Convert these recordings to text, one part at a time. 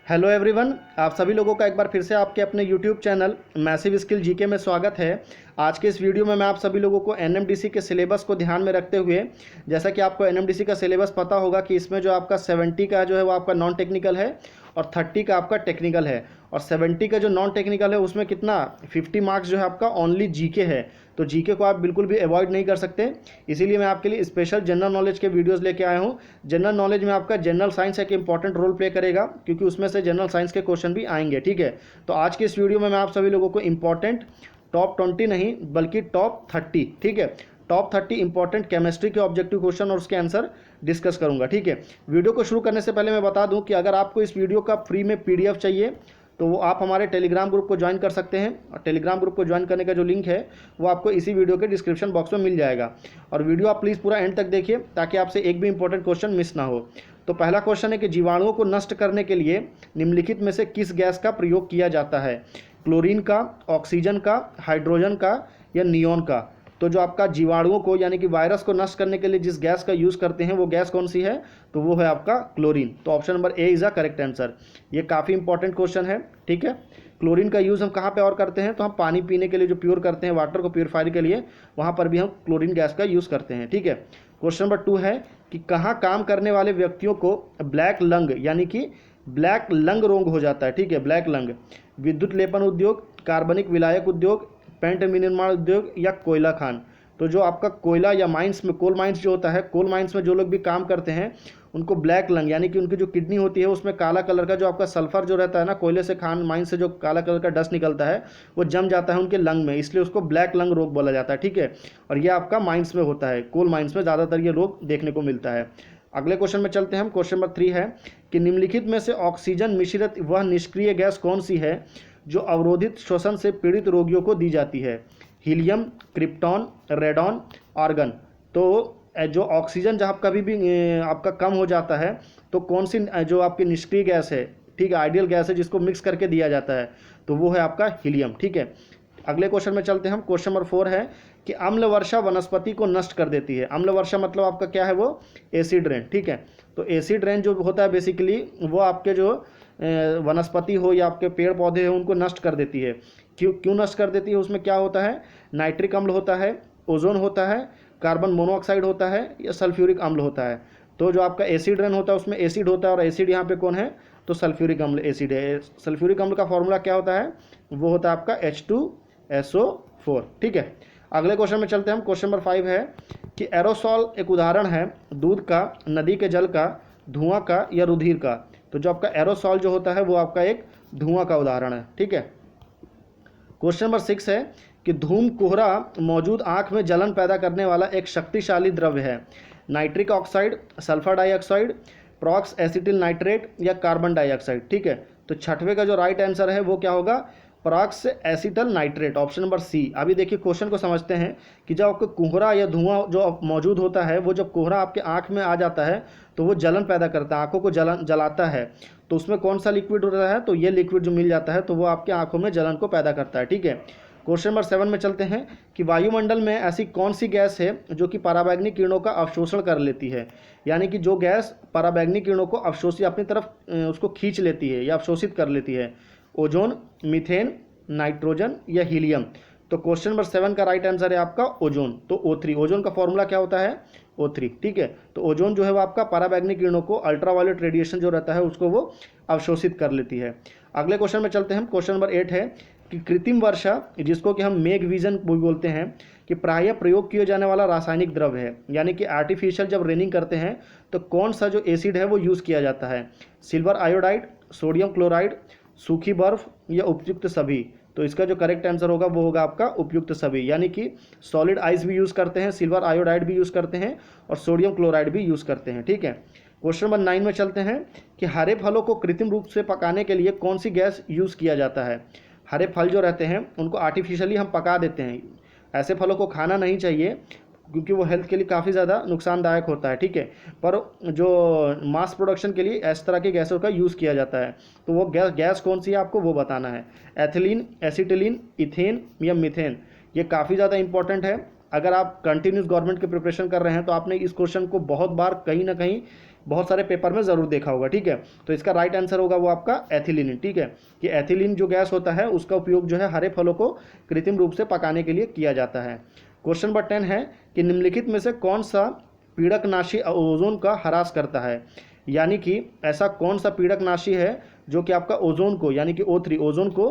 Hello everyone, आप सभी लोगों का एक बार फिर से आपके अपने YouTube channel massive skill GK में स्वागत है। आज के इस वीडियो में मैं आप सभी लोगों को एनएमडीसी के सिलेबस को ध्यान में रखते हुए, जैसा कि आपको एनएमडीसी का सिलेबस पता होगा कि इसमें जो आपका 70 का जो है वो आपका नॉन टेक्निकल है और 30 का आपका टेक्निकल है। और 70 का जो नॉन टेक्निकल है उसमें कितना 50 मार्क्स जो है आपका ओनली जीके है। तो जीके को आप बिल्कुल भी अवॉइड नहीं कर सकते, इसीलिए मैं आपके लिए स्पेशल जनरल नॉलेज के वीडियोस लेके आया हूँ। जनरल नॉलेज में आपका जनरल साइंस एक इंपॉर्टेंट रोल प्ले करेगा, क्योंकि उसमें से जनरल साइंस के क्वेश्चन भी आएंगे। ठीक है, तो आज के इस वीडियो में मैं आप सभी लोगों को इंपॉर्टेंट टॉप 20 नहीं बल्कि टॉप 30, ठीक है, टॉप 30 इंपॉर्टेंट केमिस्ट्री के ऑब्जेक्टिव क्वेश्चन और उसके आंसर डिस्कस करूंगा। ठीक है, वीडियो को शुरू करने से पहले मैं बता दूं कि अगर आपको इस वीडियो का फ्री में पीडीएफ चाहिए तो वो आप हमारे टेलीग्राम ग्रुप को ज्वाइन कर सकते हैं। और टेलीग्राम ग्रुप को ज्वाइन करने का जो लिंक है वो आपको इसी वीडियो के डिस्क्रिप्शन बॉक्स में मिल जाएगा। और वीडियो आप प्लीज़ पूरा एंड तक देखिए ताकि आपसे एक भी इंपॉर्टेंट क्वेश्चन मिस ना हो। तो पहला क्वेश्चन है कि जीवाणुओं को नष्ट करने के लिए निम्नलिखित में से किस गैस का प्रयोग किया जाता है? क्लोरीन का, ऑक्सीजन का, हाइड्रोजन का या नियोन का? तो जो आपका जीवाणुओं को यानी कि वायरस को नष्ट करने के लिए जिस गैस का यूज़ करते हैं वो गैस कौन सी है? तो वो है आपका क्लोरीन। तो option number A is a correct answer. ये काफ़ी इंपॉर्टेंट क्वेश्चन है। ठीक है, क्लोरीन का यूज़ हम कहाँ पे और करते हैं? तो हम पानी पीने के लिए जो प्योर करते हैं, वाटर को प्योरीफायर के लिए, वहाँ पर भी हम क्लोरीन गैस का यूज़ करते हैं। ठीक है, क्वेश्चन नंबर 2 है कि कहाँ काम करने वाले व्यक्तियों को ब्लैक लंग यानी कि ब्लैक लंग रोग हो जाता है? ठीक है, ब्लैक लंग। विद्युत लेपन उद्योग, कार्बनिक विलायक उद्योग, पेंट विनिर्माण उद्योग या कोयला खान? तो जो आपका कोयला या माइंस में, कोल माइंस जो होता है, कोल माइंस में जो लोग भी काम करते हैं उनको ब्लैक लंग यानी कि उनकी जो किडनी होती है उसमें काला कलर का जो आपका सल्फर जो रहता है ना, कोयले से, खान माइंस से जो काला कलर का डस्ट निकलता है वो जम जाता है उनके लंग में, इसलिए उसको ब्लैक लंग रोग बोला जाता है। ठीक है, और ये आपका माइंस में होता है, कोल माइंस में ज़्यादातर ये रोग देखने को मिलता है। अगले क्वेश्चन में चलते हैं हम। क्वेश्चन नंबर 3 है कि निम्नलिखित में से ऑक्सीजन मिश्रित वह निष्क्रिय गैस कौन सी है जो अवरोधित श्वसन से पीड़ित रोगियों को दी जाती है? Helium, krypton, radon, argon? तो जो ऑक्सीजन जब कभी भी आपका कम हो जाता है तो कौन सी जो आपकी निष्क्रिय गैस है, ठीक है, आइडियल गैस है जिसको मिक्स करके दिया जाता है, तो वो है आपका हीलियम। ठीक है, अगले क्वेश्चन में चलते हैं हम। क्वेश्चन नंबर 4 है कि अम्ल वर्षा वनस्पति को नष्ट कर देती है। अम्ल वर्षा मतलब आपका क्या है? वो एसिड रेन। ठीक है, तो एसिड रेन जो होता है बेसिकली वो आपके जो वनस्पति हो या आपके पेड़ पौधे हो उनको नष्ट कर देती है। क्यों क्यों नष्ट कर देती है? उसमें क्या होता है? नाइट्रिक अम्ल होता है, ओजोन होता है, कार्बन मोनोऑक्साइड होता है या सल्फ्यूरिक अम्ल होता है। तो जो आपका एसिड रेन होता है उसमें एसिड होता है और एसिड यहाँ पे कौन है? तो सल्फ्यूरिक अम्ल एसिड है। सल्फ्यूरिक अम्ल का फॉर्मूला क्या होता है? वो होता है आपका H2SO4। ठीक है, अगले क्वेश्चन में चलते हैं हम। क्वेश्चन नंबर 5 है कि एरोसॉल एक उदाहरण है दूध का, नदी के जल का, धुआं का या रुधिर का? तो जो आपका एरोसॉल जो होता है वो आपका एक धुआं का उदाहरण है। ठीक है, क्वेश्चन नंबर 6 है कि धूम कोहरा मौजूद आंख में जलन पैदा करने वाला एक शक्तिशाली द्रव्य है? Nitric oxide, sulphur dioxide, peroxyacetyl nitrate या कार्बन डाइऑक्साइड? ठीक है, तो छठवें का जो राइट आंसर है वो क्या होगा? Peroxyacetyl nitrate, option number C. अभी देखिए क्वेश्चन को समझते हैं कि जब आपको कोहरा या धुआं जो मौजूद होता है, वो जब कोहरा आपके आंख में आ जाता है तो वो जलन पैदा करता है, आंखों को जलाता है। तो उसमें कौन सा लिक्विड होता है? तो ये लिक्विड जो मिल जाता है तो वो आपके आंखों में जलन को पैदा करता है। ठीक है, क्वेश्चन नंबर 7 में चलते हैं कि वायुमंडल में ऐसी कौन सी गैस है जो कि पराबैंगनी किरणों का अवशोषण कर लेती है? यानी कि जो गैस पराबैंगनी किरणों को अवशोषित अपनी तरफ उसको खींच लेती है या अवशोषित कर लेती है? ओजोन, मीथेन, नाइट्रोजन या हीलियम? तो क्वेश्चन नंबर 7 का राइट आंसर है आपका ओजोन। तो O3, ओजोन का फॉर्मूला क्या होता है? O3। ठीक है, तो ओजोन जो है वो आपका पराबैंगनी किरणों को, अल्ट्रावायलेट रेडिएशन जो रहता है उसको वो अवशोषित कर लेती है। अगले क्वेश्चन में चलते हैं हम। क्वेश्चन नंबर 8 है कि कृत्रिम वर्षा, जिसको कि हम मेघ विजन बोलते हैं, कि प्रायः प्रयोग किया जाने वाला रासायनिक द्रव्य है। यानी कि आर्टिफिशियल जब रेनिंग करते हैं तो कौन सा जो एसिड है वो यूज़ किया जाता है? सिल्वर आयोडाइड, सोडियम क्लोराइड, सूखी बर्फ या उपयुक्त सभी? तो इसका जो करेक्ट आंसर होगा वो होगा आपका उपयुक्त सभी, यानी कि सॉलिड आइस भी यूज़ करते हैं, सिल्वर आयोडाइड भी यूज़ करते हैं और सोडियम क्लोराइड भी यूज़ करते हैं। ठीक है, क्वेश्चन नंबर 9 में चलते हैं कि हरे फलों को कृत्रिम रूप से पकाने के लिए कौन सी गैस यूज़ किया जाता है? हरे फल जो रहते हैं उनको आर्टिफिशियली हम पका देते हैं। ऐसे फलों को खाना नहीं चाहिए क्योंकि वो हेल्थ के लिए काफ़ी ज़्यादा नुकसानदायक होता है। ठीक है, पर जो मास प्रोडक्शन के लिए इस तरह की गैसों का यूज़ किया जाता है। तो वो गैस कौन सी है आपको वो बताना है? एथिलीन, एसिटिलीन, इथेन या मीथेन? ये काफ़ी ज़्यादा इंपॉर्टेंट है। अगर आप कंटिन्यूस गवर्नमेंट की प्रिपरेशन कर रहे हैं तो आपने इस क्वेश्चन को बहुत बार कहीं ना कहीं बहुत सारे पेपर में ज़रूर देखा होगा, ठीक है। तो इसका राइट आंसर होगा वो आपका एथिलीन, ठीक है। कि एथिलीन जो गैस होता है उसका उपयोग जो है हरे फलों को कृत्रिम रूप से पकाने के लिए किया जाता है। क्वेश्चन नंबर 10 है कि निम्नलिखित में से कौन सा पीड़कनाशी ओजोन का ह्रास करता है, यानी कि ऐसा कौन सा पीड़कनाशी है जो कि आपका ओजोन को यानी कि O3 ओजोन को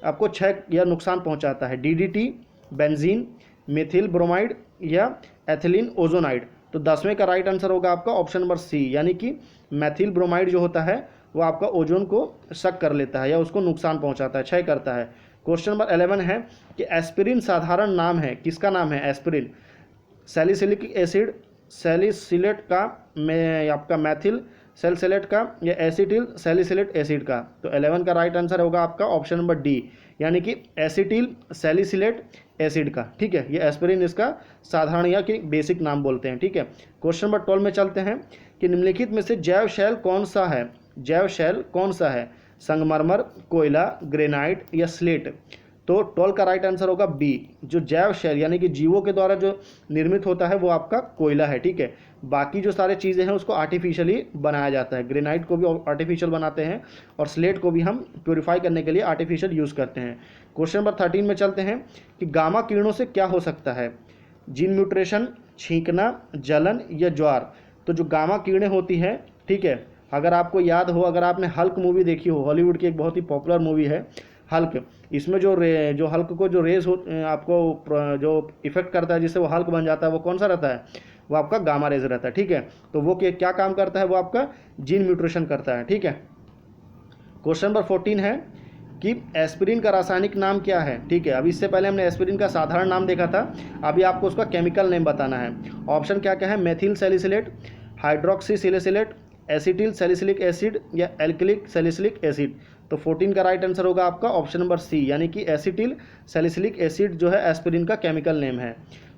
आपको क्षय या नुकसान पहुंचाता है। DDT, बेंजीन, मेथिल ब्रोमाइड या एथिलीन ओजोनाइड। तो 10वें का राइट आंसर होगा आपका ऑप्शन नंबर सी, यानी कि मैथिल ब्रोमाइड जो होता है वो आपका ओजोन को शक कर लेता है या उसको नुकसान पहुंचाता है, क्षय करता है। क्वेश्चन नंबर 11 है कि एस्पिरिन साधारण नाम है, किसका नाम है एस्पिरिन? सैलिसिलिक एसिड, सैलिसिलेट का, में आपका मैथिल सैलिसिलेट का या एसिटिल सैलिसिलेट एसिड का। तो 11 का राइट आंसर होगा आपका ऑप्शन नंबर डी, यानी कि एसिटिल सैलिसिलेट एसिड का, ठीक है। ये एस्पिरिन इसका साधारण या कि बेसिक नाम बोलते हैं, ठीक है। क्वेश्चन नंबर 12 में चलते हैं कि निम्नलिखित में से जैव शैल कौन सा है? जैव शैल कौन सा है? संगमरमर, कोयला, ग्रेनाइट या स्लेट। तो 12 का राइट आंसर होगा बी, जो जैव शैल यानी कि जीवों के द्वारा जो निर्मित होता है वो आपका कोयला है, ठीक है। बाकी जो सारे चीज़ें हैं उसको आर्टिफिशियली बनाया जाता है। ग्रेनाइट को भी आर्टिफिशियल बनाते हैं और स्लेट को भी हम प्योरीफाई करने के लिए आर्टिफिशियल यूज़ करते हैं। क्वेश्चन नंबर 13 में चलते हैं कि गामा किरणों से क्या हो सकता है? जीन म्यूट्रेशन, छींकना, जलन या ज्वार। तो जो गामा किरणें होती हैं, ठीक है, अगर आपको याद हो, अगर आपने हल्क मूवी देखी हो, हॉलीवुड की एक बहुत ही पॉपुलर मूवी है हल्क, इसमें जो हल्क को जो रेज आपको जो इफेक्ट करता है जिससे वो हल्क बन जाता है, वो कौन सा रहता है? वो आपका गामा रेज रहता है, ठीक है। तो वो क्या काम करता है? वो आपका जीन म्यूट्रेशन करता है, ठीक है। क्वेश्चन नंबर 14 है कि एस्पिरिन का रासायनिक नाम क्या है? ठीक है, अभी इससे पहले हमने एस्पिरिन का साधारण नाम देखा था, अभी आपको उसका केमिकल नेम बताना है। ऑप्शन क्या क्या है? Methyl salicylate, hydroxy salicylate, acetyl salicylic acid या एल्किलिक सैलिसिलिक एसिड। तो 14 का राइट आंसर होगा आपका ऑप्शन नंबर सी, यानी कि एसिटिल सैलिसिलिक एसिड जो है एस्पिरिन का केमिकल नेम है।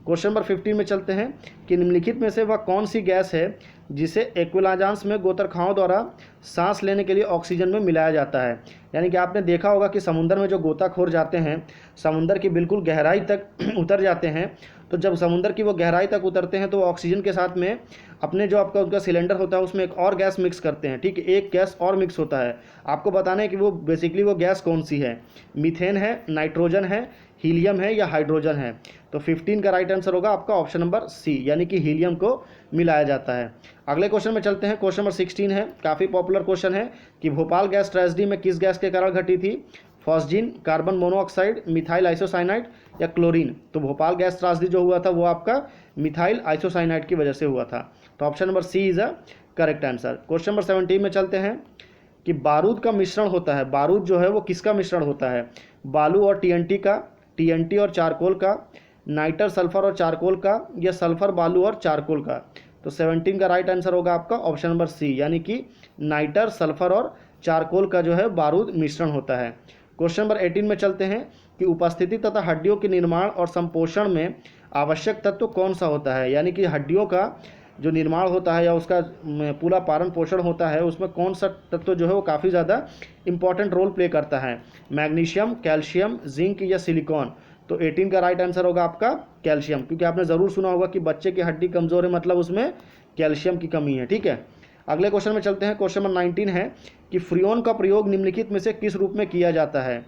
क्वेश्चन नंबर 15 में चलते हैं कि निम्नलिखित में से वह कौन सी गैस है जिसे एक्विलाजांस में गोताखोरों द्वारा सांस लेने के लिए ऑक्सीजन में मिलाया जाता है। यानी कि आपने देखा होगा कि समुद्र में जो गोताखोर जाते हैं, समुद्र की बिल्कुल गहराई तक उतर जाते हैं, तो जब समुद्र की वो गहराई तक उतरते हैं तो वो ऑक्सीजन के साथ में अपने जो आपका उनका सिलेंडर होता है उसमें एक और गैस मिक्स करते हैं, ठीक है। एक गैस और मिक्स होता है, आपको बताना है कि वो बेसिकली वो गैस कौन सी है? मीथेन है, नाइट्रोजन है, हीलियम है या हाइड्रोजन है। तो 15 का राइट आंसर होगा आपका ऑप्शन नंबर सी, यानी कि हीलियम को मिलाया जाता है। अगले क्वेश्चन में चलते हैं। क्वेश्चन नंबर 16 है, काफ़ी पॉपुलर क्वेश्चन है कि भोपाल गैस ट्रेजेडी में किस गैस के कारण घटी थी? Phosgene, carbon monoxide, methyl isocyanide या क्लोरीन। तो भोपाल गैस त्रासदी जो हुआ था वो आपका मिथाइल आइसोसाइनाइड की वजह से हुआ था। तो option number C is a correct answer. Question number 17 में चलते हैं कि बारूद का मिश्रण होता है, बारूद जो है वो किसका मिश्रण होता है? बालू और टीएनटी का, टीएनटी और चारकोल का, नाइटर सल्फर और चारकोल का या सल्फर बालू और चारकोल का। तो 17 का राइट आंसर होगा आपका ऑप्शन नंबर सी, यानी कि नाइटर सल्फर और चारकोल का जो है बारूद मिश्रण होता है। क्वेश्चन नंबर 18 में चलते हैं कि उपस्थिति तथा हड्डियों के निर्माण और संपोषण में आवश्यक तत्व कौन सा होता है? यानी कि हड्डियों का जो निर्माण होता है या उसका पूरा पालन पोषण होता है उसमें कौन सा तत्व जो है वो काफ़ी ज़्यादा इंपॉर्टेंट रोल प्ले करता है? मैग्नीशियम, कैल्शियम, जिंक या सिलिकॉन। तो 18 का राइट आंसर होगा आपका कैल्शियम, क्योंकि आपने ज़रूर सुना होगा कि बच्चे की हड्डी कमज़ोर है मतलब उसमें कैल्शियम की कमी है, ठीक है। अगले क्वेश्चन में चलते हैं। क्वेश्चन नंबर 19 है कि फ्रियोन का प्रयोग निम्नलिखित में से किस रूप में किया जाता है?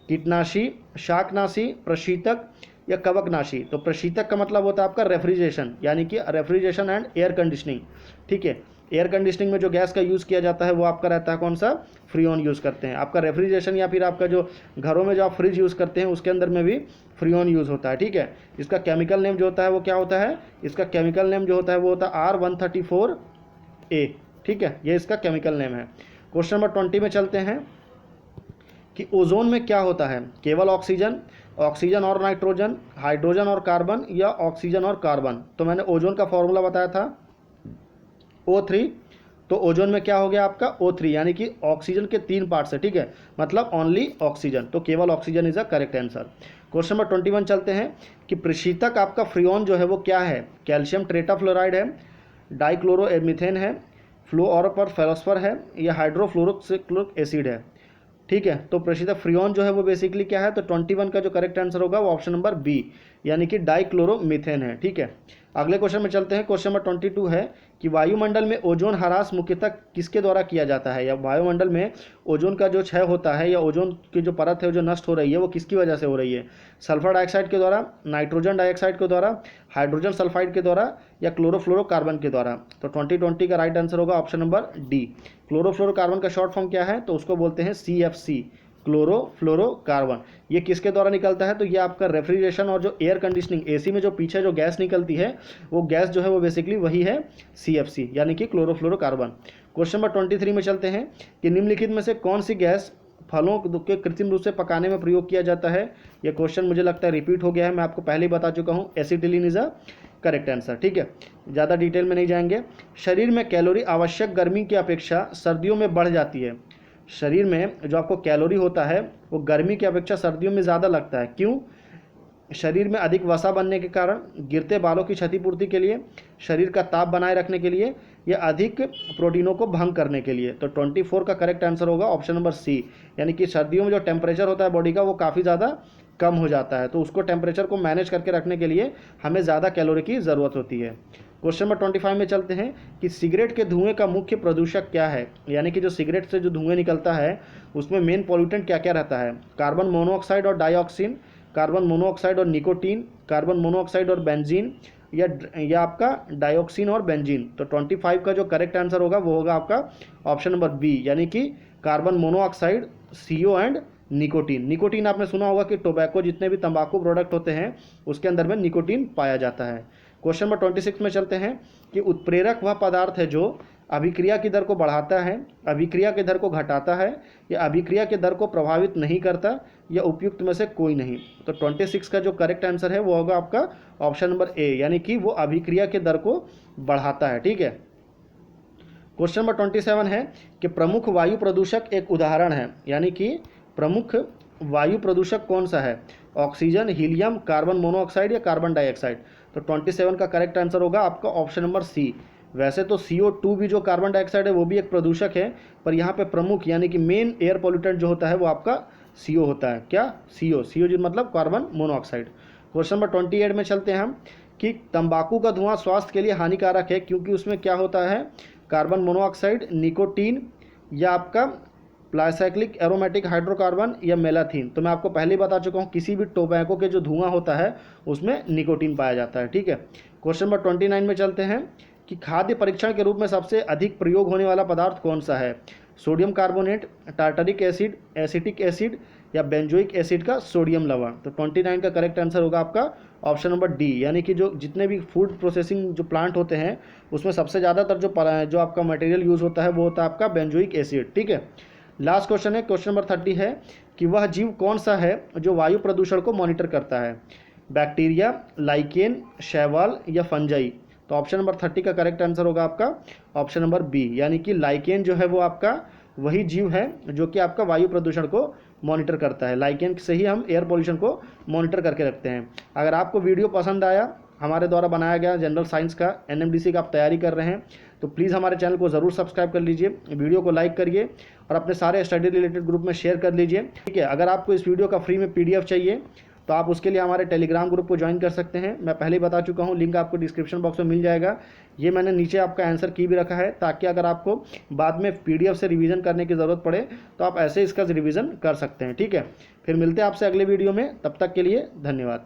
कीटनाशी, शाकनाशी, प्रशीतक या कवकनाशी। तो प्रशीतक का मतलब होता है आपका रेफ्रिजरेशन, यानी कि रेफ्रिजरेशन एंड एयर कंडीशनिंग, ठीक है। एयर कंडीशनिंग में जो गैस का यूज़ किया जाता है वो आपका रहता है कौन सा? फ्रियोन यूज़ करते हैं। आपका रेफ्रिजरेशन या फिर आपका जो घरों में जो आप फ्रिज यूज़ करते हैं उसके अंदर में भी फ्रियोन यूज़ होता है, ठीक है। इसका केमिकल नेम जो होता है वो क्या होता है? इसका केमिकल नेम जो होता है वो होता है R134A, ठीक है, ये इसका केमिकल नेम है। क्वेश्चन नंबर 20 में चलते हैं कि ओजोन में क्या होता है? केवल ऑक्सीजन, ऑक्सीजन और नाइट्रोजन, हाइड्रोजन और कार्बन या ऑक्सीजन और कार्बन। तो मैंने ओजोन का फॉर्मूला बताया था O3, तो ओजोन में क्या हो गया आपका O3, यानी कि ऑक्सीजन के 3 पार्ट्स है, ठीक है, मतलब ओनली ऑक्सीजन। तो केवल oxygen is a correct answer. Question number 21 चलते हैं कि प्रशीतक आपका फ्रियोन जो है वो क्या है? कैल्शियम टेट्राफ्लोराइड है, डाइक्लोरोमीथेन है, फ्लोरोफॉस्फर है या हाइड्रोफ्लोरोक्सिक एसिड है, ठीक है। तो प्रशीतक फ्रियोन जो है वो बेसिकली क्या है? तो 21 का जो करेक्ट आंसर होगा वो ऑप्शन नंबर बी, यानी कि डाइक्लोरोमीथेन है, ठीक है। अगले क्वेश्चन में चलते हैं। क्वेश्चन नंबर 22 है कि वायुमंडल में ओजोन ह्रास मुख्यतः किसके द्वारा किया जाता है, या वायुमंडल में ओजोन का जो क्षय होता है या ओजोन की जो परत है जो नष्ट हो रही है वो किसकी वजह से हो रही है? सल्फर डाइऑक्साइड के द्वारा, नाइट्रोजन डाइऑक्साइड के द्वारा, हाइड्रोजन सल्फाइड के द्वारा, या क्लोरोफ्लोरोकार्बन के द्वारा। तो 2020 का राइट आंसर होगा ऑप्शन नंबर डी। क्लोरोफ्लोरोकार्बन का शॉर्ट फॉर्म क्या है? तो उसको बोलते हैं CFC, क्लोरोफ्लोरोकार्बन। ये किसके द्वारा निकलता है? तो ये आपका रेफ्रिजरेशन और जो एयर कंडीशनिंग AC में जो पीछे जो गैस निकलती है वो गैस जो है वो बेसिकली वही है CFC, यानी कि क्लोरोफ्लोरोकार्बन। क्वेश्चन नंबर 23 में चलते हैं कि निम्नलिखित में से कौन सी गैस फलों के कृत्रिम रूप से पकाने में प्रयोग किया जाता है? यह क्वेश्चन मुझे लगता है रिपीट हो गया है, मैं आपको पहले ही बता चुका हूँ। Acetylene is a correct answer. ठीक है, ज़्यादा डिटेल में नहीं जाएंगे। शरीर में कैलोरी आवश्यक गर्मी की अपेक्षा सर्दियों में बढ़ जाती है। शरीर में जो आपको कैलोरी होता है वो गर्मी की अपेक्षा सर्दियों में ज़्यादा लगता है। क्यों? शरीर में अधिक वसा बनने के कारण, गिरते बालों की क्षतिपूर्ति के लिए, शरीर का ताप बनाए रखने के लिए, या अधिक प्रोटीनों को भंग करने के लिए। तो 24 का करेक्ट आंसर होगा ऑप्शन नंबर C, यानी कि सर्दियों में जो टेम्परेचर होता है बॉडी का वो काफ़ी ज़्यादा कम हो जाता है, तो उसको टेम्परेचर को मैनेज करके रखने के लिए हमें ज़्यादा कैलोरी की ज़रूरत होती है। क्वेश्चन नंबर 25 में चलते हैं कि सिगरेट के धुएं का मुख्य प्रदूषक क्या है? यानी कि जो सिगरेट से जो धुएं निकलता है उसमें मेन पॉल्यूटेंट क्या क्या रहता है? कार्बन मोनोऑक्साइड और डाइऑक्सिन, कार्बन मोनोऑक्साइड और निकोटीन, कार्बन मोनोऑक्साइड और बेंजीन, या आपका डाइऑक्सिन और बेंजीन। तो 25 का जो करेक्ट आंसर होगा वो होगा आपका ऑप्शन नंबर बी, यानी कि carbon monoxide, CO and nicotine. Nicotine आपने सुना होगा कि टोबैको, जितने भी तंबाकू प्रोडक्ट होते हैं उसके अंदर में निकोटीन पाया जाता है। क्वेश्चन नंबर 26 में चलते हैं कि उत्प्रेरक वह पदार्थ है जो अभिक्रिया की दर को बढ़ाता है, अभिक्रिया की दर को घटाता है, या अभिक्रिया की दर को प्रभावित नहीं करता, या उपयुक्त में से कोई नहीं। तो 26 का जो करेक्ट आंसर है वो होगा आपका ऑप्शन नंबर ए, यानी कि वो अभिक्रिया की दर को बढ़ाता है। ठीक है, क्वेश्चन नंबर 27 है कि प्रमुख वायु प्रदूषक एक उदाहरण है, यानी कि प्रमुख वायु प्रदूषक कौन सा है? ऑक्सीजन, हीलियम, कार्बन मोनोऑक्साइड, या कार्बन डाइऑक्साइड। तो 27 का करेक्ट आंसर होगा आपका ऑप्शन नंबर C। वैसे तो CO2 भी जो कार्बन डाइऑक्साइड है वो भी एक प्रदूषक है, पर यहाँ पे प्रमुख यानी कि मेन एयर पॉल्यूटेंट जो होता है वो आपका CO होता है। क्या? CO जो मतलब कार्बन मोनोऑक्साइड। क्वेश्चन नंबर 28 में चलते हैं हम कि तंबाकू का धुआं स्वास्थ्य के लिए हानिकारक है क्योंकि उसमें क्या होता है? कार्बन मोनोऑक्साइड, निकोटीन, या आपका प्लाइसाइक्लिक एरोमेटिक हाइड्रोकार्बन, या मेलाथीन। तो मैं आपको पहले ही बता चुका हूँ किसी भी टोबैको के जो धुआं होता है उसमें निकोटीन पाया जाता है। ठीक है, क्वेश्चन नंबर 29 में चलते हैं कि खाद्य परीक्षण के रूप में सबसे अधिक प्रयोग होने वाला पदार्थ कौन सा है? Sodium carbonate, tartaric acid, acetic acid, या बेंजोइक एसिड का सोडियम लवण। तो 29 का करेक्ट आंसर होगा आपका ऑप्शन नंबर डी, यानी कि जो जितने भी फूड प्रोसेसिंग जो प्लांट होते हैं उसमें सबसे ज़्यादातर जो आपका मटेरियल यूज़ होता है वो होता है आपका बेंजोइक एसिड। ठीक है, लास्ट क्वेश्चन है, क्वेश्चन नंबर 30 है कि वह जीव कौन सा है जो वायु प्रदूषण को मॉनिटर करता है? बैक्टीरिया, लाइकेन, शैवाल, या फंजाई। तो ऑप्शन नंबर 30 का करेक्ट आंसर होगा आपका ऑप्शन नंबर बी, यानी कि लाइकेन जो है वो आपका वही जीव है जो कि आपका वायु प्रदूषण को मॉनिटर करता है। लाइकेन से ही हम एयर पोल्यूशन को मॉनिटर करके रखते हैं। अगर आपको वीडियो पसंद आया, हमारे द्वारा बनाया गया जनरल साइंस का NMDC का आप तैयारी कर रहे हैं, तो प्लीज़ हमारे चैनल को ज़रूर सब्सक्राइब कर लीजिए, वीडियो को लाइक करिए और अपने सारे स्टडी रिलेटेड ग्रुप में शेयर कर लीजिए। ठीक है, अगर आपको इस वीडियो का फ्री में PDF चाहिए तो आप उसके लिए हमारे टेलीग्राम ग्रुप को ज्वाइन कर सकते हैं। मैं पहले ही बता चुका हूँ, लिंक आपको डिस्क्रिप्शन बॉक्स में मिल जाएगा। ये मैंने नीचे आपका आंसर की भी रखा है ताकि अगर आपको बाद में PDF से रिवीजन करने की ज़रूरत पड़े तो आप ऐसे इसका रिवीजन कर सकते हैं। ठीक है, फिर मिलते हैं आपसे अगले वीडियो में, तब तक के लिए धन्यवाद।